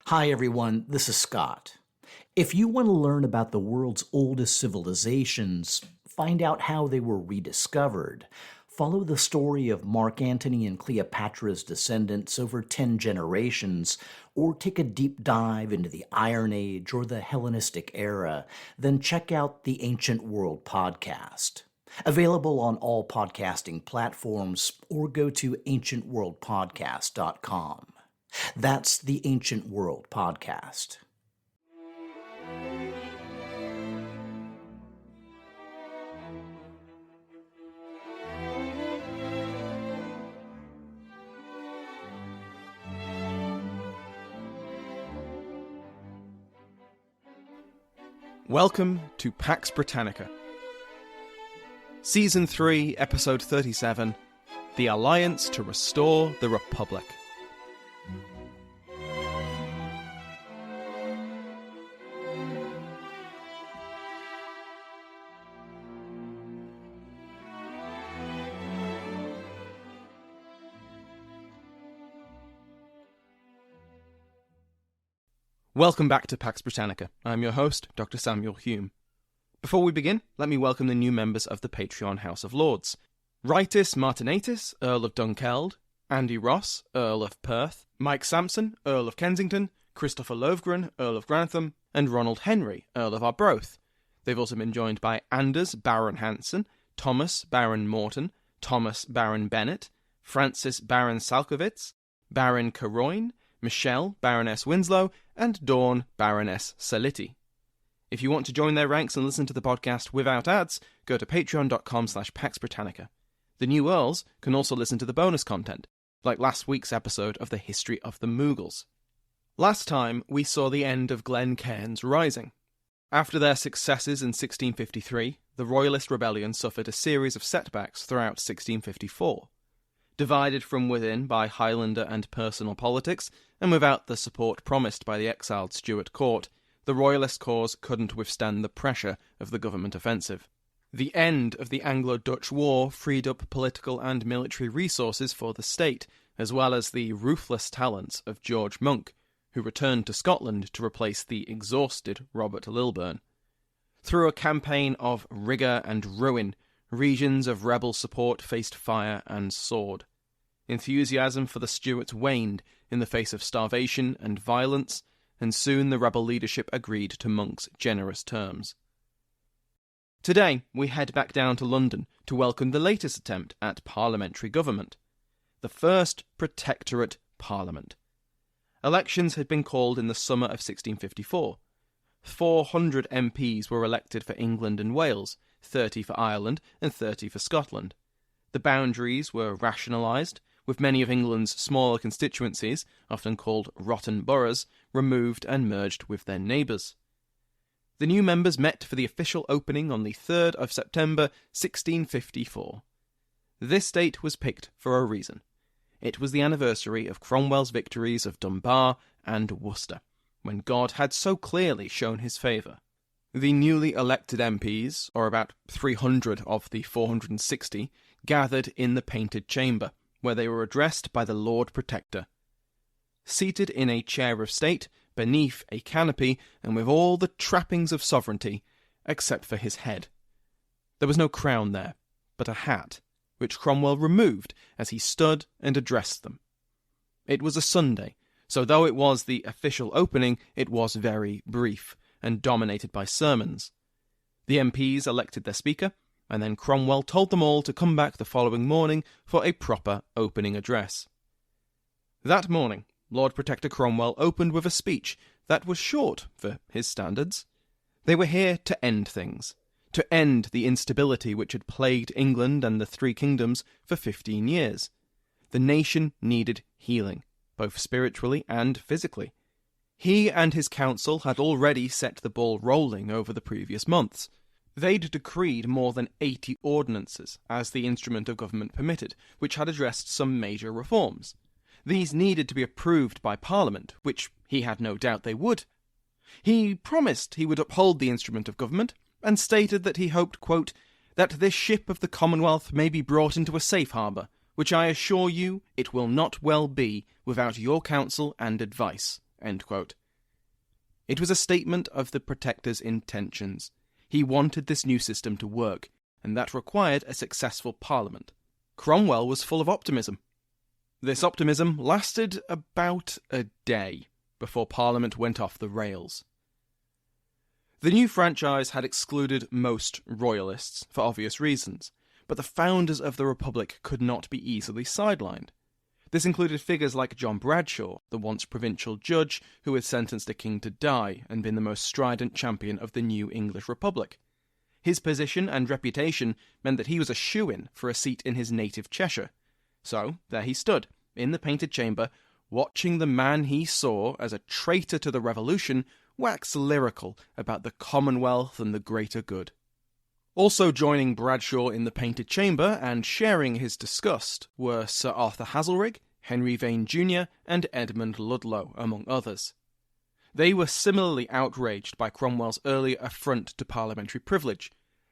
Hi everyone, this is Scott. If you want to learn about the world's oldest civilizations, find out how they were rediscovered, follow the story of Mark Antony and Cleopatra's descendants over 10 generations, or take a deep dive into the Iron Age or the Hellenistic era, then check out the Ancient World podcast. Available on all podcasting platforms, or go to ancientworldpodcast.com. That's the Ancient World podcast. Welcome to Pax Britannica. Season 3, Episode 37, The Alliance to Restore the Republic. Welcome back to Pax Britannica. I'm your host, Dr. Samuel Hume. Before we begin, let me welcome the new members of the Patreon House of Lords. Rightis Martinatis, Earl of Dunkeld, Andy Ross, Earl of Perth, Mike Sampson, Earl of Kensington, Christopher Lovegren, Earl of Grantham, and Ronald Henry, Earl of Arbroath. They've also been joined by Anders Baron Hansen, Thomas Baron Morton, Thomas Baron Bennet, Francis Baron Salkowitz, Baron Caroyne, Michelle Baroness Winslow, and Dawn Baroness Saliti. If you want to join their ranks and listen to the podcast without ads, go to patreon.com/PaxBritannica. The new Earls can also listen to the bonus content, like last week's episode of the History of the Mughals. Last time, we saw the end of Glen Cairn's rising. After their successes in 1653, the Royalist rebellion suffered a series of setbacks throughout 1654. Divided from within by Highlander and personal politics, and without the support promised by the exiled Stuart court, the Royalist cause couldn't withstand the pressure of the government offensive. The end of the Anglo-Dutch War freed up political and military resources for the state, as well as the ruthless talents of George Monk, who returned to Scotland to replace the exhausted Robert Lilburne. Through a campaign of rigour and ruin, regions of rebel support faced fire and sword. Enthusiasm for the Stuarts waned in the face of starvation and violence, and soon the rebel leadership agreed to Monk's generous terms. Today, we head back down to London to welcome the latest attempt at parliamentary government, the First Protectorate Parliament. Elections had been called in the summer of 1654. 400 MPs were elected for England and Wales, 30 for Ireland and 30 for Scotland. The boundaries were rationalised, with many of England's smaller constituencies, often called rotten boroughs, removed and merged with their neighbours. The new members met for the official opening on the 3rd of September 1654. This date was picked for a reason. It was the anniversary of Cromwell's victories of Dunbar and Worcester, when God had so clearly shown his favour. The newly elected MPs, or about 300 of the 460, gathered in the Painted Chamber, where they were addressed by the Lord Protector. Seated in a chair of state, beneath a canopy, and with all the trappings of sovereignty, except for his head. There was no crown there, but a hat, which Cromwell removed as he stood and addressed them. It was a Sunday, so though it was the official opening, it was very brief, and dominated by sermons. The MPs elected their speaker, and then Cromwell told them all to come back the following morning for a proper opening address. That morning, Lord Protector Cromwell opened with a speech that was short for his standards. They were here to end things, to end the instability which had plagued England and the Three Kingdoms for 15 years. The nation needed healing, both spiritually and physically. He and his council had already set the ball rolling over the previous months. They'd decreed more than 80 ordinances, as the instrument of government permitted, which had addressed some major reforms. These needed to be approved by Parliament, which he had no doubt they would. He promised he would uphold the instrument of government, and stated that he hoped, quote, that this ship of the Commonwealth may be brought into a safe harbour, which I assure you it will not well be without your counsel and advice, End quote. It was a statement of the Protector's intentions. He wanted this new system to work, and that required a successful Parliament. Cromwell was full of optimism. This optimism lasted about a day before Parliament went off the rails. The new franchise had excluded most royalists, for obvious reasons, but the founders of the Republic could not be easily sidelined. This included figures like John Bradshaw, the once provincial judge who had sentenced a king to die and been the most strident champion of the new English Republic. His position and reputation meant that he was a shoo-in for a seat in his native Cheshire. So, there he stood, in the Painted Chamber, watching the man he saw as a traitor to the Revolution wax lyrical about the Commonwealth and the greater good. Also joining Bradshaw in the Painted Chamber and sharing his disgust were Sir Arthur Haselrig, Henry Vane Jr. and Edmund Ludlow, among others. They were similarly outraged by Cromwell's earlier affront to parliamentary privilege.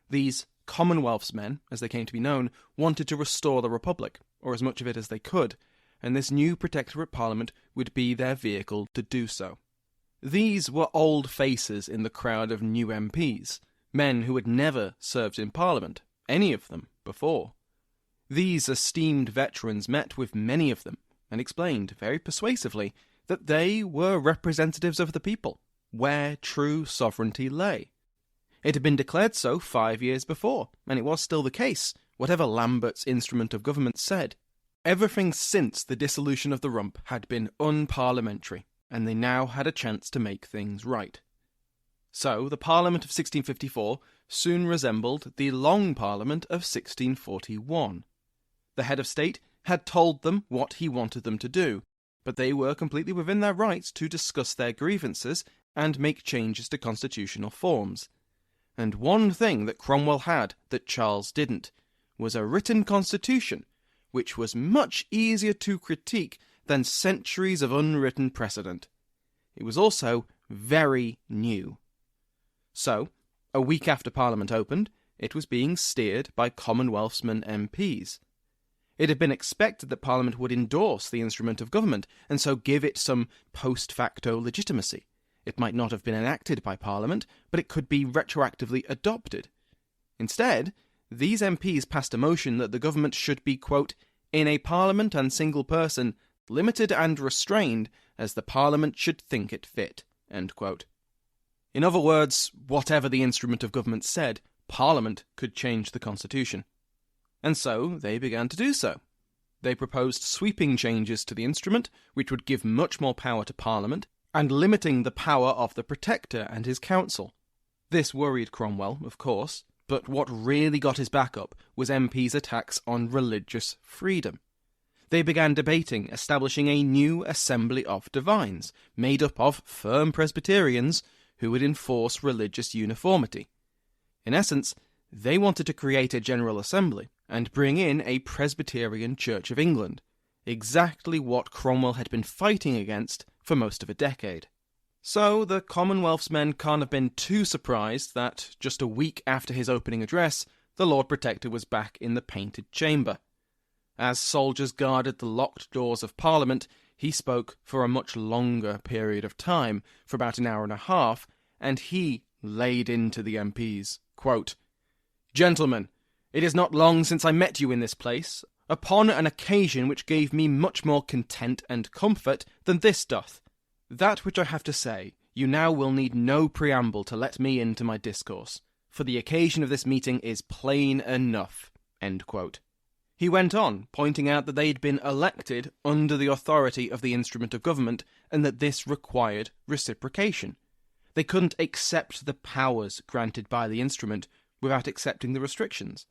These Commonwealth's men, as they came to be known, wanted to restore the Republic, or as much of it as they could, and this new Protectorate Parliament would be their vehicle to do so. These were old faces in the crowd of new MPs, men who had never served in Parliament, any of them, before. These esteemed veterans met with many of them, and explained, very persuasively, that they were representatives of the people, where true sovereignty lay. It had been declared so 5 years before, and it was still the case, whatever Lambert's instrument of government said. Everything since the dissolution of the Rump had been unparliamentary, and they now had a chance to make things right. So the Parliament of 1654 soon resembled the Long Parliament of 1641. The head of state had told them what he wanted them to do, but they were completely within their rights to discuss their grievances and make changes to constitutional forms. And one thing that Cromwell had that Charles didn't was a written constitution, which was much easier to critique than centuries of unwritten precedent. It was also very new. So, a week after Parliament opened, it was being steered by Commonwealthsmen MPs. It had been expected that Parliament would endorse the instrument of government, and so give it some post facto legitimacy. It might not have been enacted by Parliament, but it could be retroactively adopted. Instead, these MPs passed a motion that the government should be, quote, in a Parliament and single person, limited and restrained, as the Parliament should think it fit, end quote. In other words, whatever the instrument of government said, Parliament could change the constitution. And so they began to do so. They proposed sweeping changes to the instrument, which would give much more power to Parliament, and limiting the power of the Protector and his council. This worried Cromwell, of course, but what really got his back up was MPs' attacks on religious freedom. They began debating establishing a new Assembly of Divines, made up of firm Presbyterians who would enforce religious uniformity. In essence, they wanted to create a General Assembly and bring in a Presbyterian Church of England, exactly what Cromwell had been fighting against for most of a decade. So the Commonwealth's men can't have been too surprised that, just a week after his opening address, the Lord Protector was back in the Painted Chamber. As soldiers guarded the locked doors of Parliament, he spoke for a much longer period of time, for about an hour and a half, and he laid into the MPs, quote, Gentlemen, it is not long since I met you in this place, upon an occasion which gave me much more content and comfort than this doth. That which I have to say, you now will need no preamble to let me into my discourse, for the occasion of this meeting is plain enough. End quote. He went on, pointing out that they had been elected under the authority of the instrument of government, and that this required reciprocation. They couldn't accept the powers granted by the instrument without accepting the restrictions.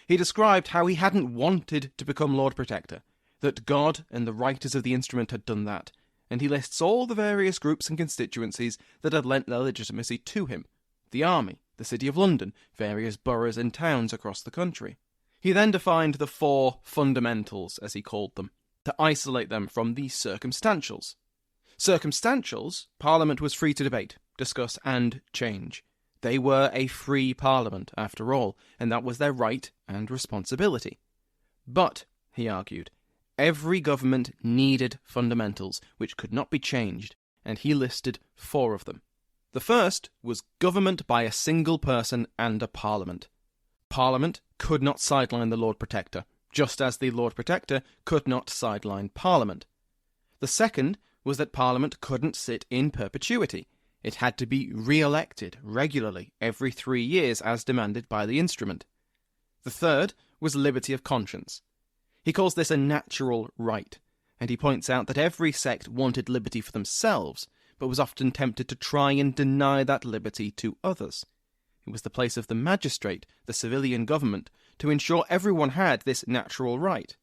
He described how he hadn't wanted to become Lord Protector, that God and the writers of the instrument had done that, and he lists all the various groups and constituencies that had lent their legitimacy to him: the army, the City of London, various boroughs and towns across the country. He then defined the 4 fundamentals, as he called them, to isolate them from the circumstantials. Circumstantials, Parliament was free to debate, discuss and change. They were a free Parliament, after all, and that was their right and responsibility. But, he argued, every government needed fundamentals which could not be changed, and he listed 4 of them. The first was government by a single person and a Parliament. Parliament could not sideline the Lord Protector, just as the Lord Protector could not sideline Parliament. The second was that Parliament couldn't sit in perpetuity. It had to be re-elected regularly every 3 years as demanded by the instrument. The third was liberty of conscience. He calls this a natural right, and he points out that every sect wanted liberty for themselves, but was often tempted to try and deny that liberty to others. It was the place of the magistrate, the civilian government, to ensure everyone had this natural right.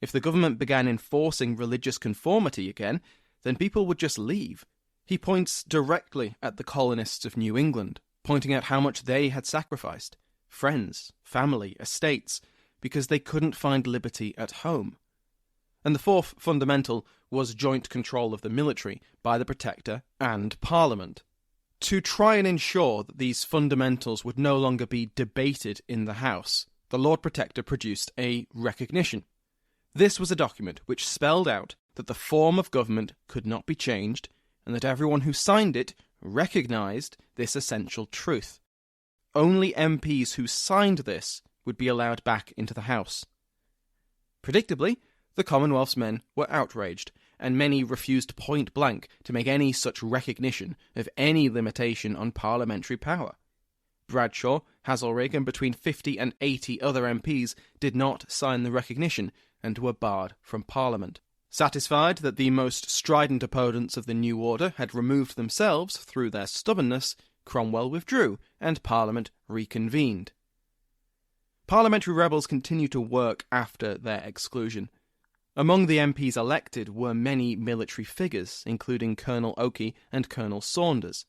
If the government began enforcing religious conformity again, then people would just leave. He points directly at the colonists of New England, pointing out how much they had sacrificed, friends, family, estates, because they couldn't find liberty at home. And the fourth fundamental was joint control of the military by the Protector and Parliament. To try and ensure that these fundamentals would no longer be debated in the House, the Lord Protector produced a recognition. This was a document which spelled out that the form of government could not be changed, and that everyone who signed it recognised this essential truth. Only MPs who signed this would be allowed back into the House. Predictably, the Commonwealth's men were outraged, and many refused point blank to make any such recognition of any limitation on parliamentary power. Bradshaw, Hazelrig, and between 50 and 80 other MPs did not sign the recognition and were barred from Parliament. Satisfied that the most strident opponents of the new order had removed themselves through their stubbornness, Cromwell withdrew and Parliament reconvened. Parliamentary rebels continued to work after their exclusion. Among the MPs elected were many military figures, including Colonel Oakey and Colonel Saunders.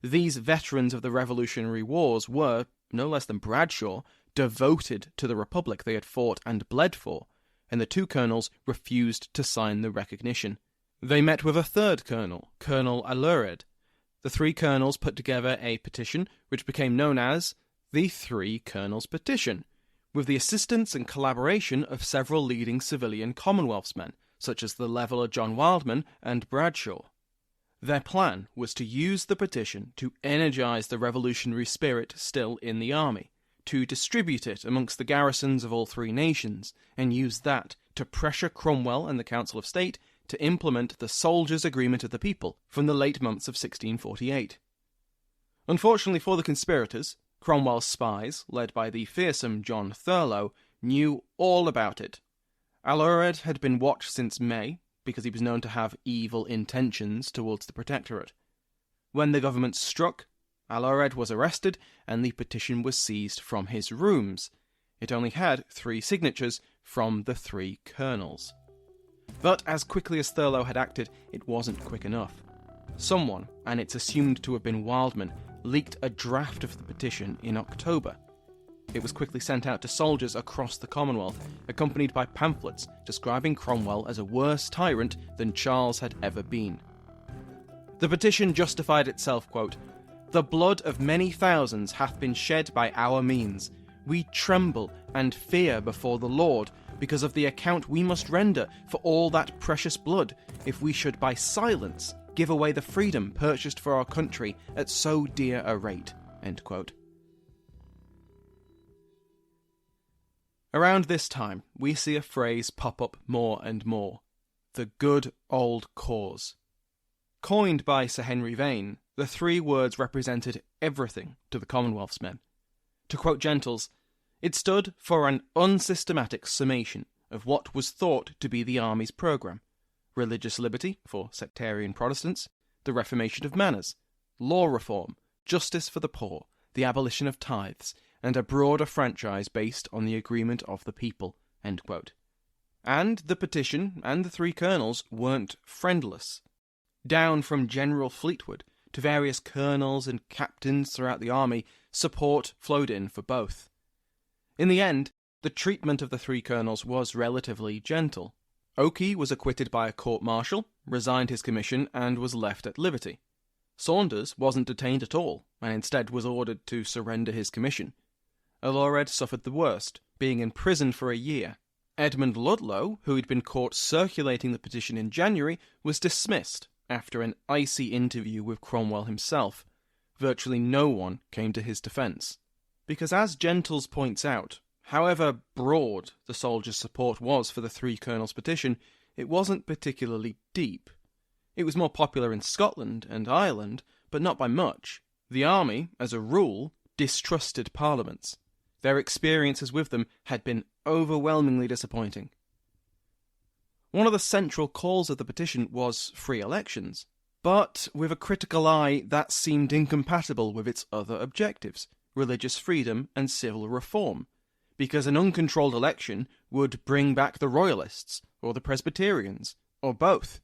These veterans of the Revolutionary Wars were, no less than Bradshaw, devoted to the Republic they had fought and bled for, and the 2 colonels refused to sign the recognition. They met with a third colonel, Colonel Alured. The 3 colonels put together a petition which became known as the 3 Colonels' Petition, with the assistance and collaboration of several leading civilian Commonwealth's men, such as the leveller John Wildman and Bradshaw. Their plan was to use the petition to energise the revolutionary spirit still in the army, to distribute it amongst the garrisons of all 3 nations, and use that to pressure Cromwell and the Council of State to implement the Soldiers' Agreement of the People from the late months of 1648. Unfortunately for the conspirators, Cromwell's spies, led by the fearsome John Thurlow, knew all about it. Alured had been watched since May, because he was known to have evil intentions towards the Protectorate. When the government struck, Alured was arrested and the petition was seized from his rooms. It only had 3 signatures from the 3 colonels. But as quickly as Thurlow had acted, it wasn't quick enough. Someone, and it's assumed to have been Wildman, leaked a draft of the petition in October. It was quickly sent out to soldiers across the Commonwealth, accompanied by pamphlets describing Cromwell as a worse tyrant than Charles had ever been. The petition justified itself, quote, "The blood of many thousands hath been shed by our means. We tremble and fear before the Lord, because of the account we must render for all that precious blood, if we should by silence give away the freedom purchased for our country at so dear a rate." End quote. Around this time, we see a phrase pop up more and more: the good old cause. Coined by Sir Henry Vane, the 3 words represented everything to the Commonwealth's men. To quote Gentles, it stood for an unsystematic summation of what was thought to be the army's programme: religious liberty for sectarian Protestants, the reformation of manners, law reform, justice for the poor, the abolition of tithes, and a broader franchise based on the agreement of the people. End quote. And the petition and the 3 colonels weren't friendless. Down from General Fleetwood to various colonels and captains throughout the army, support flowed in for both. In the end, the treatment of the 3 colonels was relatively gentle. Oakey was acquitted by a court-martial, resigned his commission, and was left at liberty. Saunders wasn't detained at all, and instead was ordered to surrender his commission. Alured suffered the worst, being imprisoned for a year. Edmund Ludlow, who had been caught circulating the petition in January, was dismissed, after an icy interview with Cromwell himself, virtually no one came to his defence. Because as Gentles points out, however broad the soldiers' support was for the Three Colonels petition, it wasn't particularly deep. It was more popular in Scotland and Ireland, but not by much. The army, as a rule, distrusted parliaments. Their experiences with them had been overwhelmingly disappointing. One of the central calls of the petition was free elections, but with a critical eye that seemed incompatible with its other objectives, religious freedom and civil reform, because an uncontrolled election would bring back the Royalists, or the Presbyterians, or both.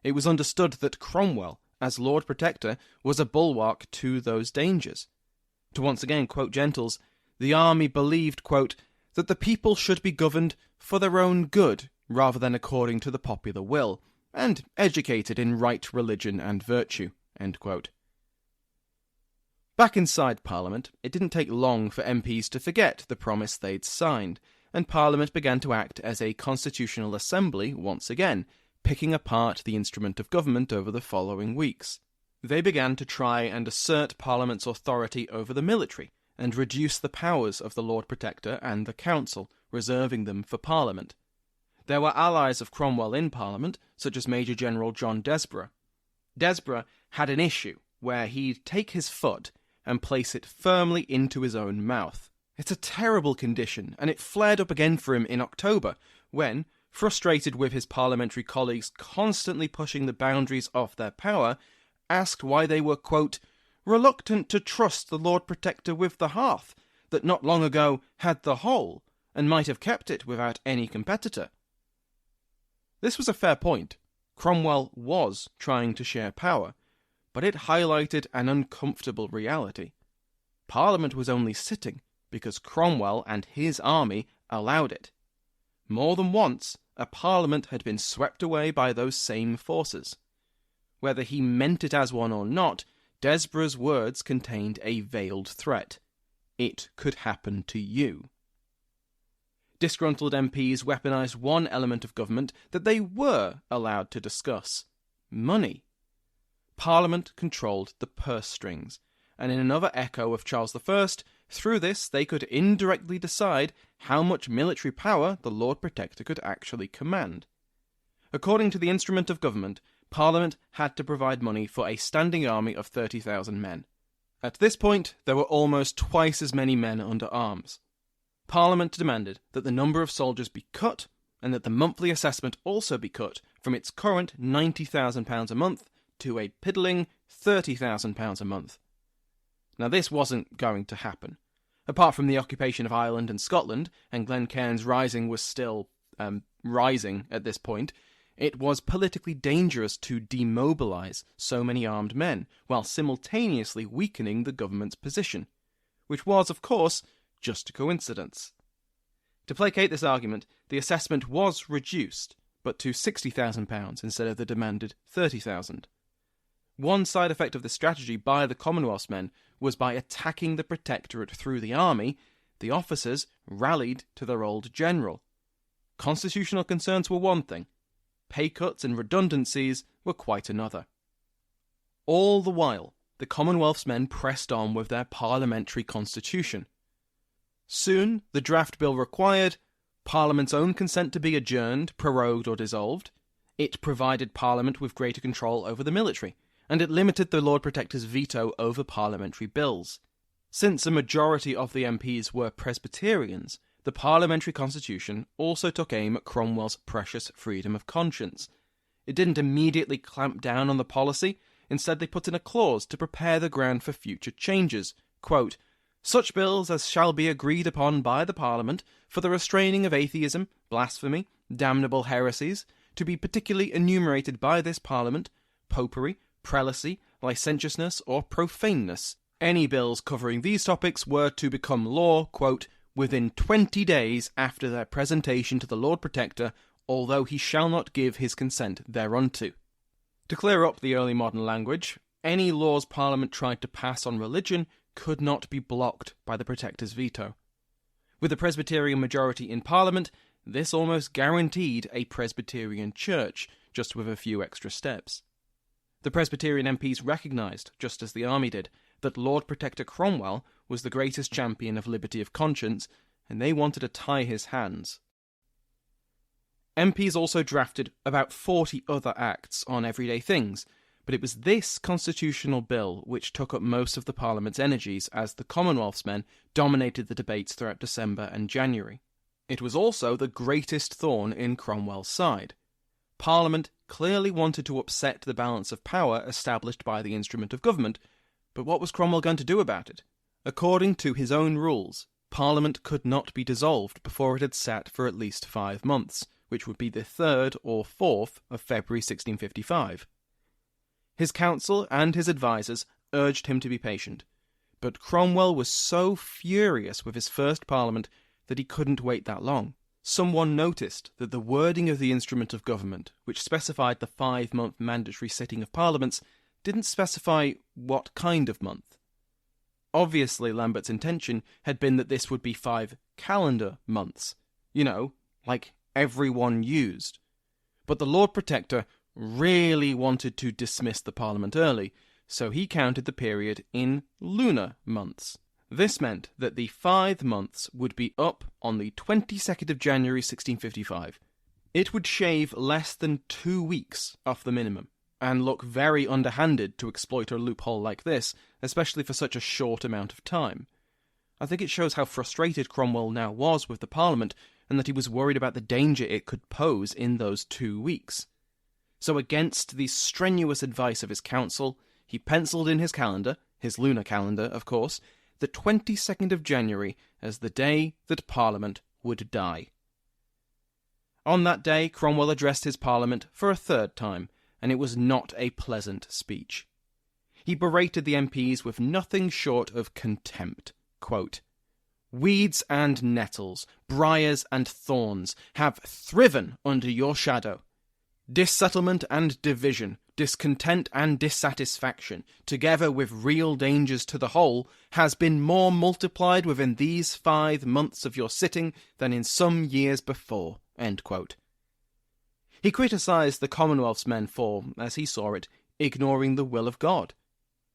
It was understood that Cromwell, as Lord Protector, was a bulwark to those dangers. To once again quote Gentles, the army believed, quote, that the people should be governed for their own good rather than according to the popular will, and educated in right religion and virtue, end quote. Back inside Parliament, it didn't take long for MPs to forget the promise they'd signed, and Parliament began to act as a constitutional assembly once again, picking apart the instrument of government over the following weeks. They began to try and assert Parliament's authority over the military, and reduce the powers of the Lord Protector and the Council, reserving them for Parliament. There were allies of Cromwell in Parliament, such as Major General John Desborough. Desborough had an issue where he'd take his foot and place it firmly into his own mouth. It's a terrible condition, and it flared up again for him in October, when, frustrated with his parliamentary colleagues constantly pushing the boundaries of their power, asked why they were, quote, reluctant to trust the Lord Protector with the hearth, that not long ago had the whole, and might have kept it without any competitor. This was a fair point. Cromwell was trying to share power, but it highlighted an uncomfortable reality. Parliament was only sitting because Cromwell and his army allowed it. More than once, a parliament had been swept away by those same forces. Whether he meant it as one or not, Desborough's words contained a veiled threat. It could happen to you. Disgruntled MPs weaponised one element of government that they were allowed to discuss: money. Parliament controlled the purse strings, and in another echo of Charles I, through this they could indirectly decide how much military power the Lord Protector could actually command. According to the instrument of government, Parliament had to provide money for a standing army of 30,000 men. At this point, there were almost twice as many men under arms. Parliament demanded that the number of soldiers be cut, and that the monthly assessment also be cut from its current £90,000 a month to a piddling £30,000 a month. Now this wasn't going to happen. Apart from the occupation of Ireland and Scotland, and Glencairn's rising was still rising at this point, it was politically dangerous to demobilise so many armed men, while simultaneously weakening the government's position, which was, of course, just a coincidence. To placate this argument, the assessment was reduced, but to £60,000 instead of the demanded £30,000. One side effect of this strategy by the Commonwealth's men was by attacking the Protectorate through the army, the officers rallied to their old general. Constitutional concerns were one thing. Pay cuts and redundancies were quite another. All the while, the Commonwealth's men pressed on with their parliamentary constitution. Soon, the draft bill required Parliament's own consent to be adjourned, prorogued or dissolved. It provided Parliament with greater control over the military, and it limited the Lord Protector's veto over parliamentary bills. Since a majority of the MPs were Presbyterians, the parliamentary constitution also took aim at Cromwell's precious freedom of conscience. It didn't immediately clamp down on the policy. Instead, they put in a clause to prepare the ground for future changes. Quote, such bills as shall be agreed upon by the Parliament for the restraining of atheism, blasphemy, damnable heresies, to be particularly enumerated by this Parliament, popery, prelacy, licentiousness, or profaneness. Any bills covering these topics were to become law, quote, within 20 days after their presentation to the Lord Protector, although he shall not give his consent thereunto. To clear up the early modern language, any laws Parliament tried to pass on religion could not be blocked by the Protector's veto. With a Presbyterian majority in Parliament, this almost guaranteed a Presbyterian church, just with a few extra steps. The Presbyterian MPs recognised, just as the army did, that Lord Protector Cromwell was the greatest champion of liberty of conscience, and they wanted to tie his hands. MPs also drafted about 40 other acts on everyday things, but it was this constitutional bill which took up most of the Parliament's energies as the Commonwealth's men dominated the debates throughout December and January. It was also the greatest thorn in Cromwell's side. Parliament clearly wanted to upset the balance of power established by the instrument of government, but what was Cromwell going to do about it? According to his own rules, Parliament could not be dissolved before it had sat for at least 5 months, which would be the 3rd or 4th of February 1655. His council and his advisers urged him to be patient, but Cromwell was so furious with his first Parliament that he couldn't wait that long. Someone noticed that the wording of the instrument of government, which specified the 5-month mandatory sitting of parliaments, didn't specify what kind of month. Obviously, Lambert's intention had been that this would be 5 calendar months, like everyone used. But the Lord Protector really wanted to dismiss the Parliament early, so he counted the period in lunar months. This meant that the 5 months would be up on the 22nd of January 1655. It would shave less than 2 weeks off the minimum, and look very underhanded to exploit a loophole like this, especially for such a short amount of time. I think it shows how frustrated Cromwell now was with the Parliament, and that he was worried about the danger it could pose in those 2 weeks. So against the strenuous advice of his council, he penciled in his calendar, his lunar calendar, of course, the 22nd of January as the day that Parliament would die. On that day, Cromwell addressed his Parliament for a 3rd time, and it was not a pleasant speech. He berated the MPs with nothing short of contempt. Quote, "Weeds and nettles, briars and thorns have thriven under your shadow. Dissettlement and division, discontent and dissatisfaction, together with real dangers to the whole, has been more multiplied within these 5 months of your sitting than in some years before." End quote. He criticised the Commonwealth's men for, as he saw it, ignoring the will of God.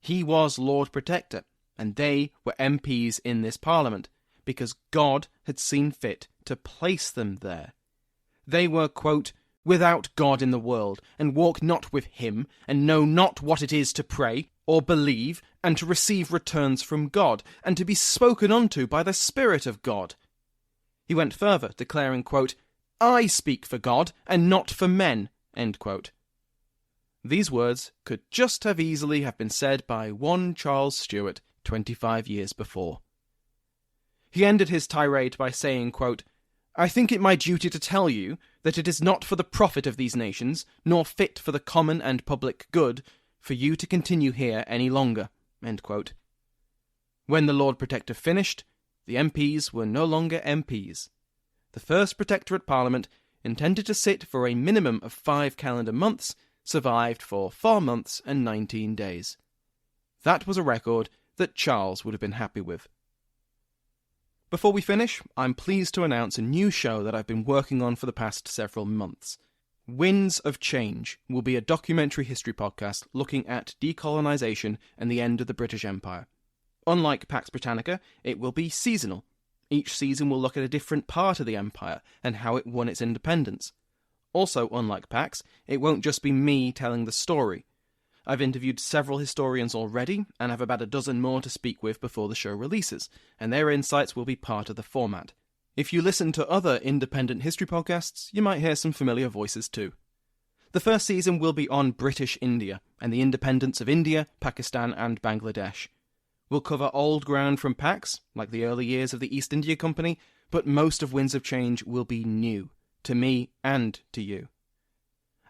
He was Lord Protector, and they were MPs in this Parliament, because God had seen fit to place them there. They were, quote, "without God in the world, and walk not with him, and know not what it is to pray, or believe, and to receive returns from God, and to be spoken unto by the Spirit of God." He went further, declaring, quote, "I speak for God, and not for men," end quote. These words could just have easily have been said by one Charles Stuart 25 years before. He ended his tirade by saying, quote, "I think it my duty to tell you that it is not for the profit of these nations, nor fit for the common and public good, for you to continue here any longer." End quote. When the Lord Protector finished, the MPs were no longer MPs. The First Protectorate Parliament, intended to sit for a minimum of 5 calendar months, survived for 4 months and 19 days. That was a record that Charles would have been happy with. Before we finish, I'm pleased to announce a new show that I've been working on for the past several months. Winds of Change will be a documentary history podcast looking at decolonisation and the end of the British Empire. Unlike Pax Britannica, it will be seasonal. Each season will look at a different part of the empire and how it won its independence. Also, unlike Pax, it won't just be me telling the story. I've interviewed several historians already, and have about a dozen more to speak with before the show releases, and their insights will be part of the format. If you listen to other independent history podcasts, you might hear some familiar voices too. The first season will be on British India, and the independence of India, Pakistan and Bangladesh. We'll cover old ground from Pax, like the early years of the East India Company, but most of Winds of Change will be new, to me and to you.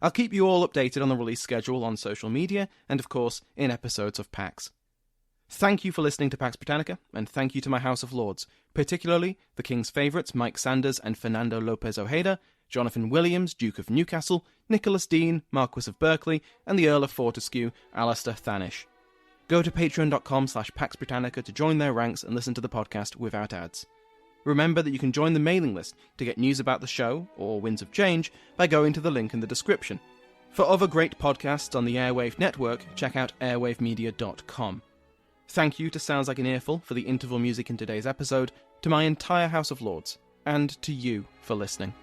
I'll keep you all updated on the release schedule on social media, and of course, in episodes of Pax. Thank you for listening to Pax Britannica, and thank you to my House of Lords, particularly the King's favourites Mike Sanders and Fernando Lopez Ojeda, Jonathan Williams, Duke of Newcastle, Nicholas Dean, Marquis of Berkeley, and the Earl of Fortescue, Alistair Thanish. Go to patreon.com/Pax Britannica to join their ranks and listen to the podcast without ads. Remember that you can join the mailing list to get news about the show, or Winds of Change, by going to the link in the description. For other great podcasts on the Airwave Network, check out airwavemedia.com. Thank you to Sounds Like an Earful for the interval music in today's episode, to my entire House of Lords, and to you for listening.